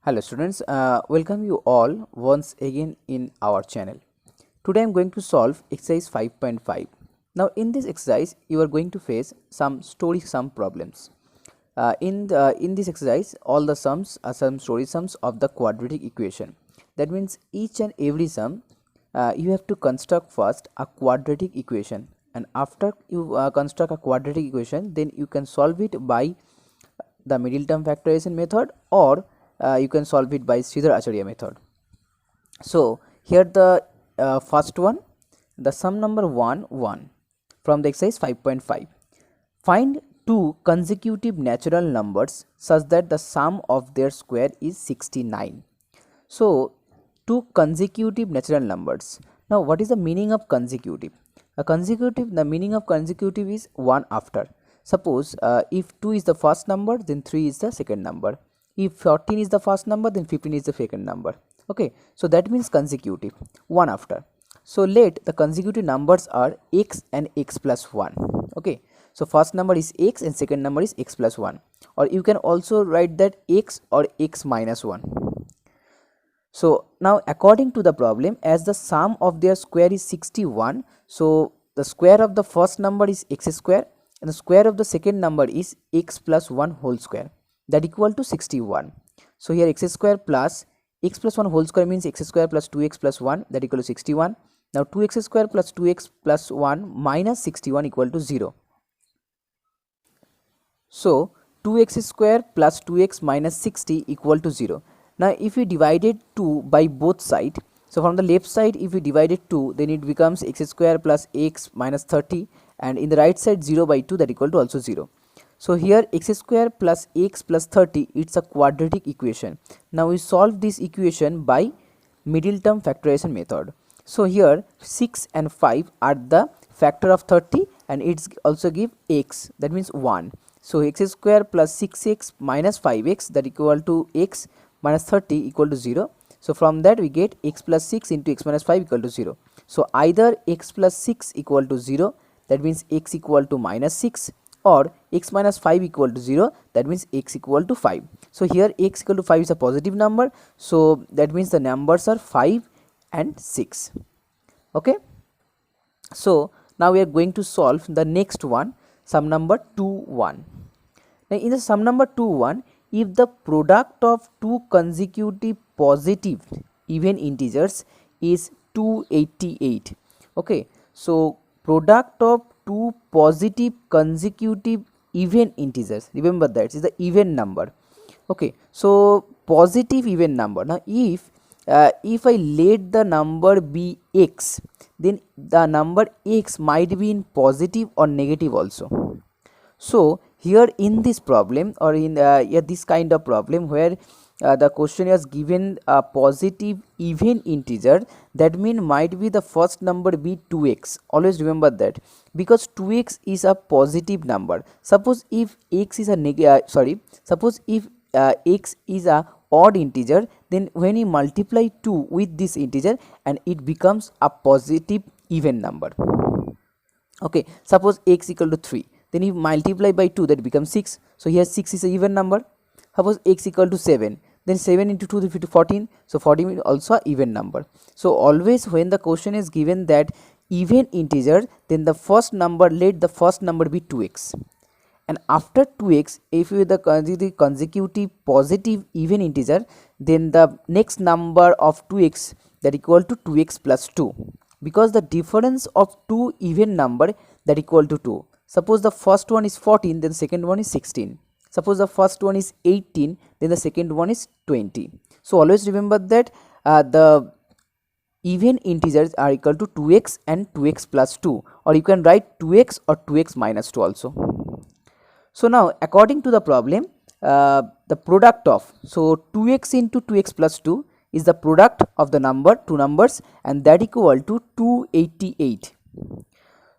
Hello students, welcome you all once again in our channel. Today I am going to solve exercise 5.5. Now in this exercise you are going to face some story sum problems. In this exercise all the sums are some story sums of the quadratic equation. That means each and every sum you have to construct first a quadratic equation, and after you construct a quadratic equation then you can solve it by the middle term factorization method, or you can solve it by Sridhar Acharya method. So here the first one, the sum number 1 from the exercise 5.5. Find two consecutive natural numbers such that the sum of their square is 69. So two consecutive natural numbers. Now what is the meaning of consecutive? The meaning of consecutive is one after. Suppose if 2 is the first number, then 3 is the second number. If 14 is the first number, then 15 is the second number. Okay, so that means consecutive, one after. So let the consecutive numbers are x and x plus 1. Okay, so first number is x and second number is x plus 1, or you can also write that x or x minus 1. So now according to the problem, as the sum of their square is 61, so the square of the first number is x square and the square of the second number is x plus 1 whole square, that equal to 61. So here x square plus x plus 1 whole square means x square plus 2x plus 1, that equal to 61. Now 2x square plus 2x plus 1 minus 61 equal to 0. So 2x square plus 2x minus 60 equal to 0. Now if we divided 2 by both sides, so from the left side if we divided 2, then it becomes x square plus x minus 30, and in the right side 0 by 2, that equal to also 0. So here x square plus x plus 30, it's a quadratic equation. Now we solve this equation by middle term factorization method. So here 6 and 5 are the factor of 30, and it's also give x, that means 1. So x square plus 6x minus 5x, that equal to x minus 30 equal to 0. So from that we get x plus 6 into x minus 5 equal to 0. So either x plus 6 equal to 0, that means x equal to minus 6, or x minus 5 equal to 0, that means x equal to 5. So here x equal to 5 is a positive number, so that means the numbers are 5 and 6. Okay, so now we are going to solve the next one, sum number 2 1. Now in the sum number 2 1, if the product of two consecutive positive even integers is 288, okay, so product of two positive consecutive even integers, remember that is the even number. Okay, so positive even number. Now if I let the number be x, then the number x might be in positive or negative also. So here in this problem, or in this kind of problem where the question is given a positive even integer, that mean might be the first number be 2x. Always remember that, because 2x is a positive number. Suppose if x is a suppose if x is a odd integer, then when you multiply 2 with this integer, and it becomes a positive even number. Okay, suppose x equal to 3, then you multiply by 2, that becomes 6. So here 6 is a even number. Suppose x equal to 7, then 7 into 2 is 14, so 14 is also a even number. So always when the question is given that even integer, then the first number, let the first number be 2x, and after 2x, if you the consecutive positive even integer, then the next number of 2x, that equal to 2x plus 2, because the difference of two even number, that equal to 2. Suppose the first one is 14, then the second one is 16. Suppose the first one is 18, then the second one is 20. So always remember that the even integers are equal to 2x and 2x plus 2, or you can write 2x or 2x minus 2 also. So now according to the problem, the product of, so 2x into 2x plus 2 is the product of the two numbers, and that equal to 288.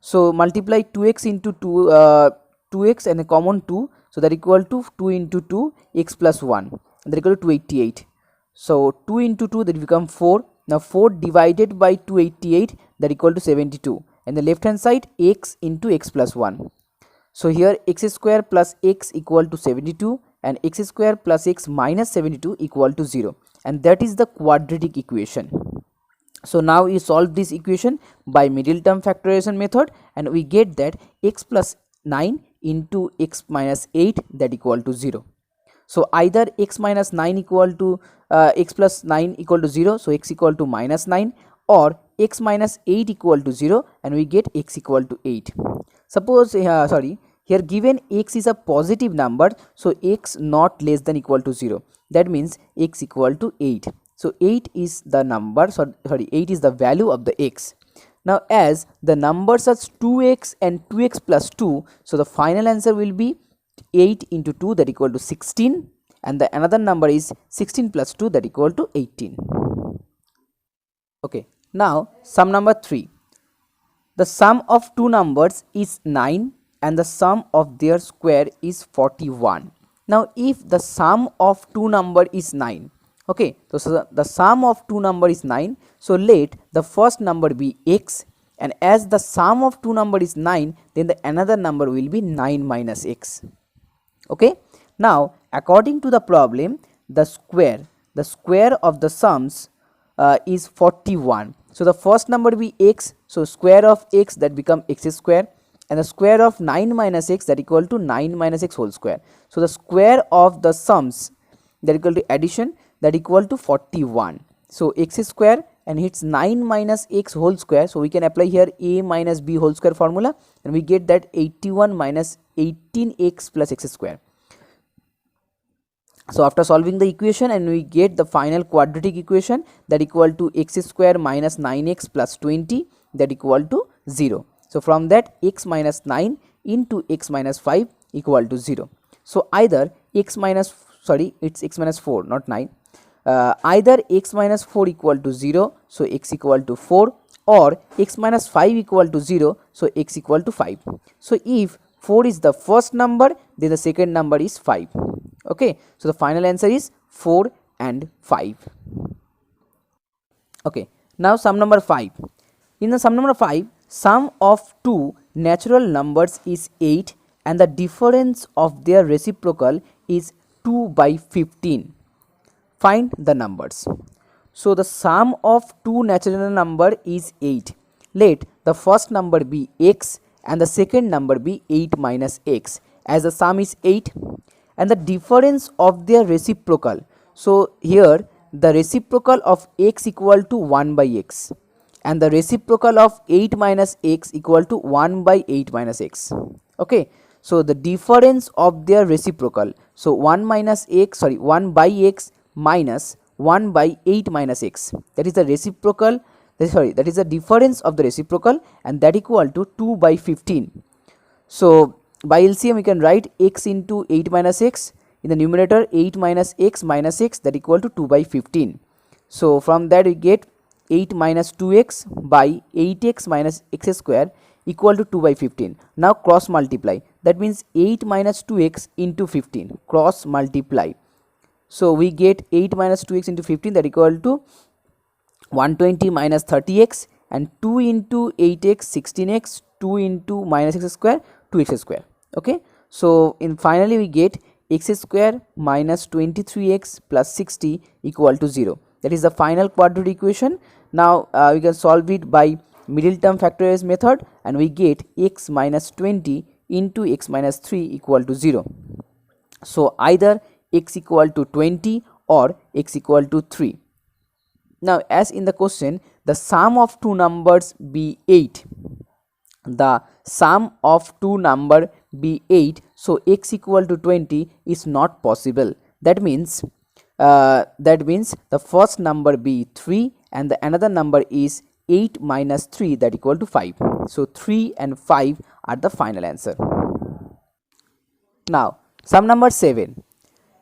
So multiply 2x into 2x and a common 2, so that equal to 2 into 2 x plus 1, and that equal to 288. So 2 into 2, that become 4. Now 4 divided by 288, that equal to 72, and the left hand side x into x plus 1. So here x square plus x equal to 72, and x square plus x minus 72 equal to 0, and that is the quadratic equation. So now we solve this equation by middle term factorization method, and we get that x plus 9 into x minus 8 that equal to 0. So either x minus 9 equal to x plus 9 equal to 0, so x equal to minus 9, or x minus 8 equal to 0, and we get x equal to 8. Suppose here given x is a positive number, so x not less than equal to 0, that means x equal to 8. So 8 is the number, 8 is the value of the x. Now as the numbers are 2x and 2x plus 2, so the final answer will be 8 into 2 that equal to 16, and the another number is 16 plus 2 that equal to 18. Okay, now sum number 3. The sum of two numbers is 9 and the sum of their square is 41. Now if the sum of two number is 9, okay, so the sum of two number is 9, so let the first number be x, and as the sum of two number is 9, then the another number will be 9 minus x. Okay, now according to the problem, the square of the sums is 41. So the first number will be x, so square of x that become x square, and the square of 9 minus x that equal to 9 minus x whole square. So the square of the sums that equal to addition that equal to 41. So x square and it's 9 minus x whole square, so we can apply here a minus b whole square formula, and we get that 81 minus 18x plus x square. So after solving the equation, and we get the final quadratic equation that equal to x square minus 9x plus 20 that equal to 0. So from that x minus 9 into x minus 5 equal to 0. So either x minus, it's x minus 4 not 9, either x minus 4 equal to 0, so x equal to 4, or x minus 5 equal to 0, so x equal to 5. So if 4 is the first number, then the second number is 5. Okay, so the final answer is 4 and 5. Okay, now sum number 5. In the sum number 5, sum of two natural numbers is 8 and the difference of their reciprocal is 2 by 15. Find the numbers. So the sum of two natural number is 8. Let the first number be x and the second number be 8 minus x, as the sum is 8, and the difference of their reciprocal. So here the reciprocal of x equal to 1 by x, and the reciprocal of 8 minus x equal to 1 by 8 minus x. Okay, so the difference of their reciprocal, so 1 by x minus 1 by 8 minus x, that is the reciprocal, that is the difference of the reciprocal, and that equal to 2 by 15. So by LCM we can write x into 8 minus x, in the numerator 8 minus x that equal to 2 by 15. So from that we get 8 minus 2x by 8x minus x square equal to 2 by 15. Now cross multiply, that means 8 minus 2x into 15, cross multiply. So we get 8 minus 2x into 15 that equal to 120 minus 30x, and 2 into 8x 16x, 2 into minus x square 2x square. Okay, so in finally we get x square minus 23x plus 60 equal to 0. That is the final quadratic equation. Now we can solve it by middle term factorization method, and we get x minus 20 into x minus 3 equal to 0. So either x equal to 20 or x equal to 3. Now as in the question, the sum of two numbers be 8. The sum of two number be 8, so x equal to 20 is not possible. That means the first number be 3 and the another number is 8 minus 3 that equal to 5. So 3 and 5 are the final answer. Now sum number 7.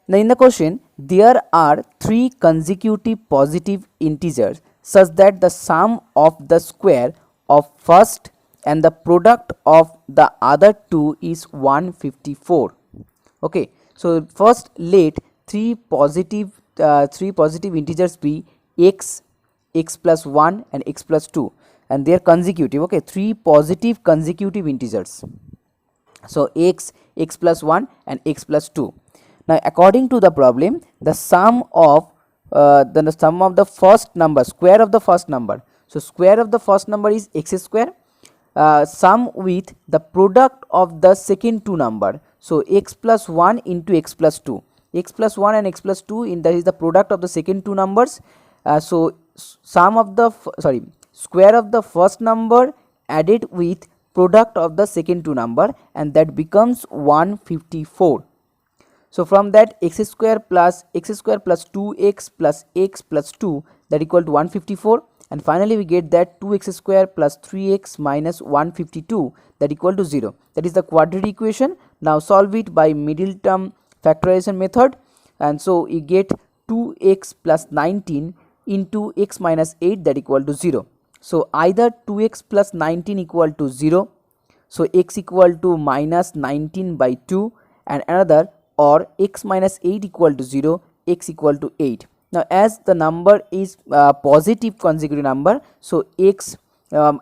Now in the question, there are 3 consecutive positive integers such that the sum of the square of first and the product of the other two is 154. Okay, so first let 3 positive integers be x plus 1 and x plus 2, and they are consecutive. Okay, 3 positive consecutive integers, so x plus 1 and x plus 2. Now according to the problem, the sum of the first number, square of the first number, so square of the first number is x square, sum with the product of the second two number, so x plus 1 into x plus 2, x plus 1 and x plus 2, in that is the product of the second two numbers. So sum of the square of the first number added with product of the second two number, and that becomes 154. So from that, x square plus 2x plus x plus 2, that equal to 154, and finally we get that 2x square plus 3x minus 152, that equal to 0. That is the quadratic equation. Now solve it by middle term factorization method, and so you get 2x plus 19 into x minus 8, that equal to 0. So either 2x plus 19 equal to 0, so x equal to minus 19 by 2, and another, or x minus 8 equal to 0, x equal to 8. Now as the number is positive consecutive number, so x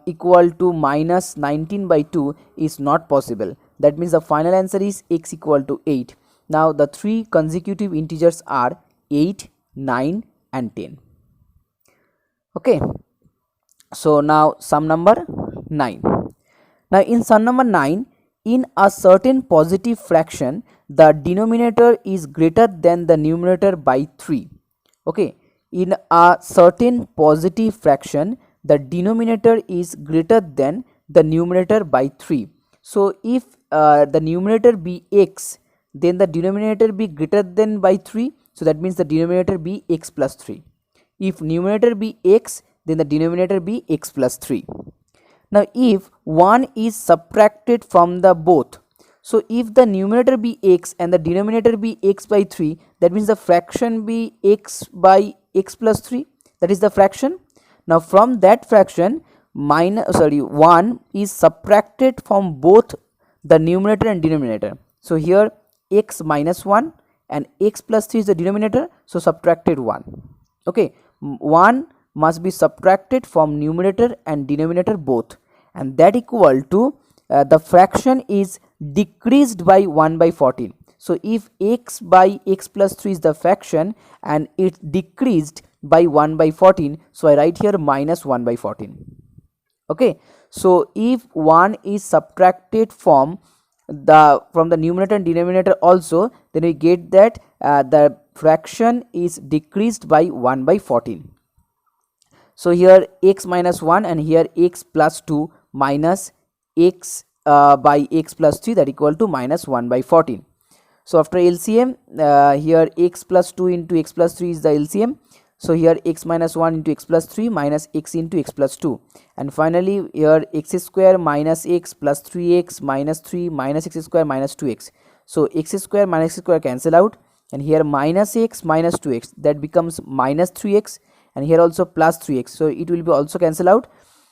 equal to minus 19 by 2 is not possible. That means the final answer is x equal to 8. Now the three consecutive integers are 8, 9 and 10. Okay, so now sum number 9. Now in sum number 9, in a certain positive fraction, the denominator is greater than the numerator by 3. Okay, in a certain positive fraction, the denominator is greater than the numerator by 3. So if the numerator be x, then the denominator be greater than by 3, so that means the denominator be x plus 3. If numerator be x, then the denominator be x plus 3. Now if 1 is subtracted from the both, so if the numerator be x and the denominator be x by 3, that means the fraction be x by x plus 3, that is the fraction. Now from that fraction, 1 is subtracted from both the numerator and denominator. So here x minus 1 and x plus 3 is the denominator, so subtracted 1. Okay, 1 must be subtracted from numerator and denominator both, and that equal to the fraction is decreased by 1 by 14. So if x by x plus 3 is the fraction and it decreased by 1 by 14, so I write here minus 1 by 14. Okay, so if 1 is subtracted from the numerator and denominator also, then we get that the fraction is decreased by 1 by 14. So here x minus 1 and here x plus 2 minus x by x plus 3, that equal to minus 1 by 14. So after LCM, here x plus 2 into x plus 3 is the LCM. So here x minus 1 into x plus 3 minus x into x plus 2, and finally here x square minus x plus 3x minus 3 minus x square minus 2x. So x square minus x square cancel out, and here minus x minus 2x, that becomes minus 3x, and here also plus 3x, so it will be also cancel out.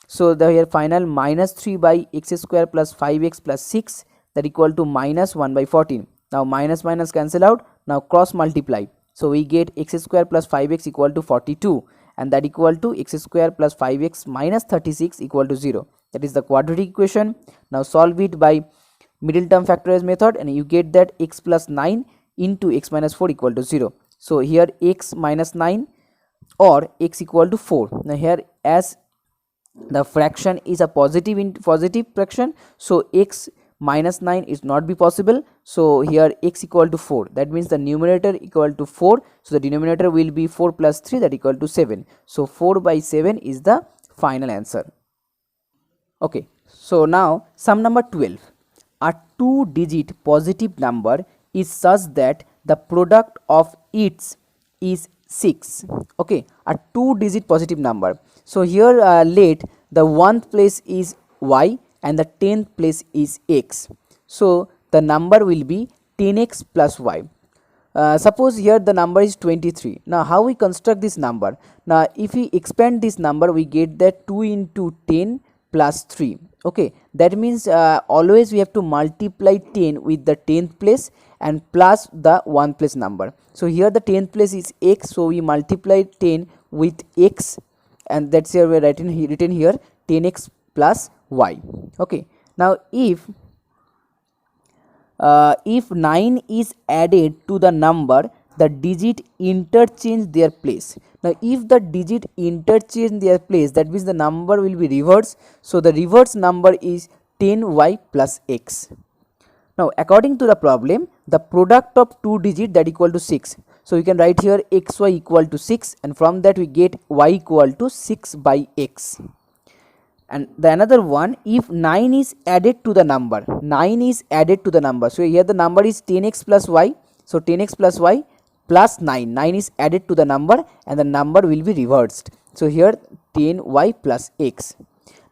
So the here final minus 3 by x square plus 5x plus 6, that equal to minus 1 by 14. Now minus minus cancel out, now cross multiply, so we get x square plus 5x equal to 42, and that equal to x square plus 5x minus 36 equal to 0. That is the quadratic equation. Now solve it by middle term factorization method, and you get that x plus 9 into x minus 4 equal to 0. So here x minus 9 or x equal to 4. Now here as the fraction is a positive fraction, so x minus 9 is not be possible, so here x equal to 4, that means the numerator equal to 4, so the denominator will be 4 plus 3, that equal to 7. So 4 by 7 is the final answer. Okay, so now sum number 12. A 2-digit positive number is such that the product of its is 6. Okay, a 2-digit positive number. So here let the 1th place is y and the 10th place is x. So the number will be 10x plus y. Suppose here the number is 23. Now how we construct this number? Now if we expand this number, we get that 2 into 10 plus 3. Okay, that means always we have to multiply 10 with the 10th place and plus the 1th place number. So here the 10th place is x, so we multiply 10 with x, and that's here we are written here 10x plus y. Okay, now if if 9 is added to the number, the digit interchange their place. Now if the digit interchange their place, that means the number will be reversed. So the reverse number is 10y plus x. Now according to the problem, the product of two digit that equal to 6. So we can write here xy equal to 6, and from that we get y equal to 6 by x. And the another one, if 9 is added to the number, 9 is added to the number. So here the number is 10x plus y. So 10x plus y plus 9. 9 is added to the number and the number will be reversed. So here 10y plus x.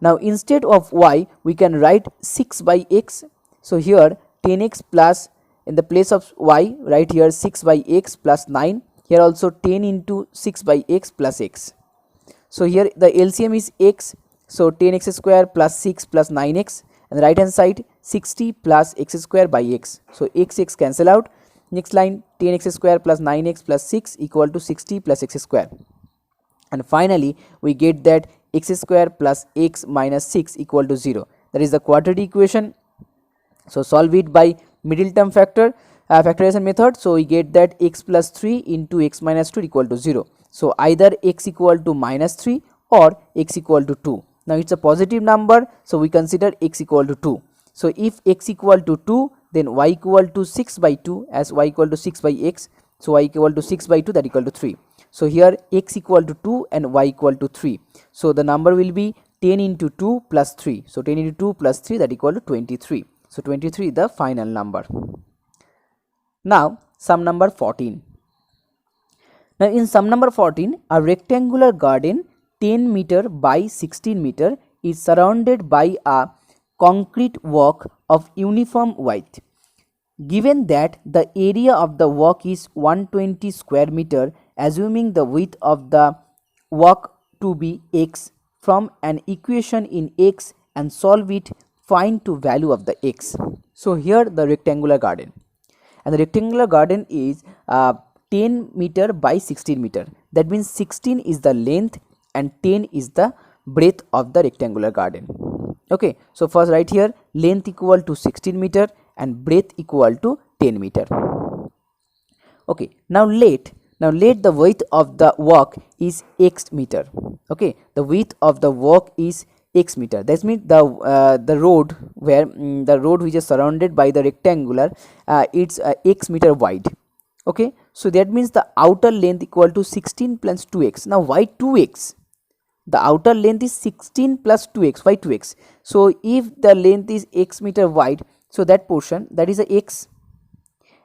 Now instead of y, we can write 6 by x. So here 10x plus, in the place of y, write here 6 by x plus 9. Here also 10 into 6 by x plus x. So here the LCM is x. So 10x square plus 6 plus 9x, and the right hand side 60 plus x square by x. So x cancel out. Next line 10x square plus 9x plus 6 equal to 60 plus x square. And finally we get that x square plus x minus 6 equal to 0. That is the quadratic equation. So solve it by middle term factorization method. So we get that x plus 3 into x minus 2 equal to 0. So either x equal to minus 3 or x equal to 2. Now it's a positive number, so we consider x equal to 2. So if x equal to 2, then y equal to 6 by 2, as y equal to 6 by x. So y equal to 6 by 2, that equal to 3. So here x equal to 2 and y equal to 3. So the number will be 10 into 2 plus 3. So 10 into 2 plus 3, that equal to 23. So 23 is the final number. Now sum number 14. Now in sum number 14, a rectangular garden 10 meter by 16 meter is surrounded by a concrete walk of uniform width. Given that the area of the walk is 120 square meter, assuming the width of the walk to be x, from an equation in x and solve it, find to value of the x. So here the rectangular garden, and the rectangular garden is 10 meter by 16 meter. That means 16 is the length and 10 is the breadth of the rectangular garden. Okay, so first write here length equal to 16 meter and breadth equal to 10 meter. Okay, now let the width of the walk is x meter. Okay, the width of the walk is x meter. That means the road where the road which is surrounded by the rectangular, it's x meter wide. Okay, so that means the outer length equal to 16 plus 2x. Now why 2x? The outer length is 16 plus 2x. Why 2x? So if the length is x meter wide, so that portion, that is a x,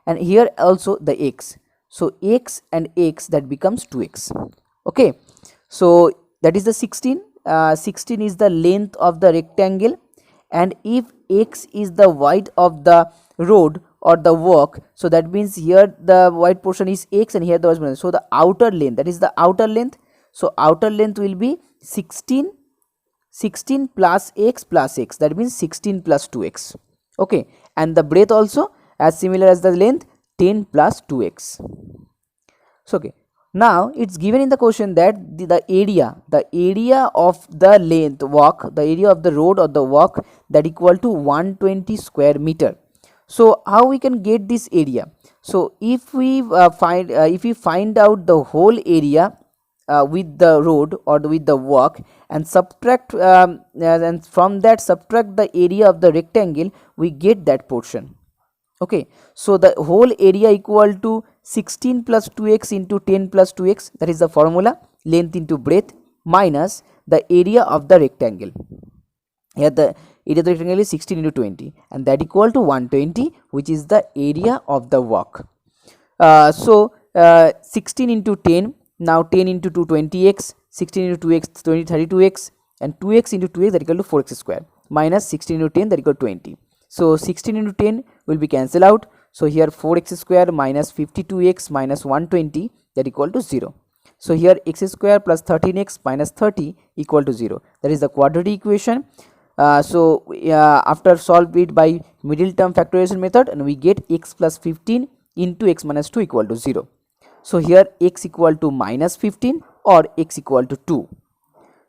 and here also the x. So x and x, that becomes 2x. Okay, so that is the 16. 16 is the length of the rectangle, and if x is the width of the road or the walk, so that means here the wide portion is x and here the wide portion. So the outer length, that is the outer length. So outer length will be 16 plus x, that means 16 plus 2x. Okay, and the breadth also as similar as the length, 10 plus 2x. So okay, now it's given in the question that the area of the length walk, the area of the road or the walk, that equal to 120 square meter. So how we can get this area? So if we find out the whole area with the road or with the walk, and subtract and from that subtract the area of the rectangle, we get that portion. Okay, so the whole area equal to 16 plus 2x into 10 plus 2x, that is the formula, length into breadth minus the area of the rectangle. Here the area of the rectangle is 16 into 20, and that equal to 120, which is the area of the walk. So 16 into 10, now 10 into 2, 20x, 16 into 2x, 20, 32x, and 2x into 2x, that equal to 4x square, minus 16 into 10, that equal to 20. So 16 into 10 will be cancelled out. So here 4x square minus 52x minus 120, that equal to 0. So here x square plus 13x minus 30 equal to 0. That is the quadratic equation. After solve it by middle term factorization method, and we get x plus 15 into x minus 2 equal to 0. So here x equal to minus 15 or x equal to 2.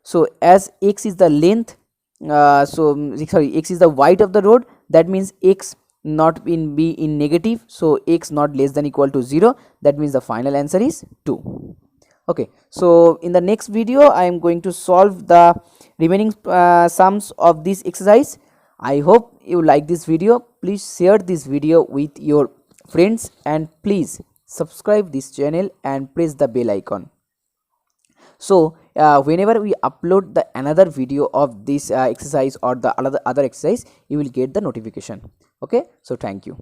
So as x is the length, x is the width of the road, that means x not be in negative, so x not less than equal to 0, that means the final answer is 2. Okay, so in the next video I am going to solve the remaining sums of this exercise. I hope you like this video. Please share this video with your friends and please subscribe this channel and press the bell icon, so whenever we upload the another video of this exercise or the other exercise, you will get the notification. Okay, so thank you.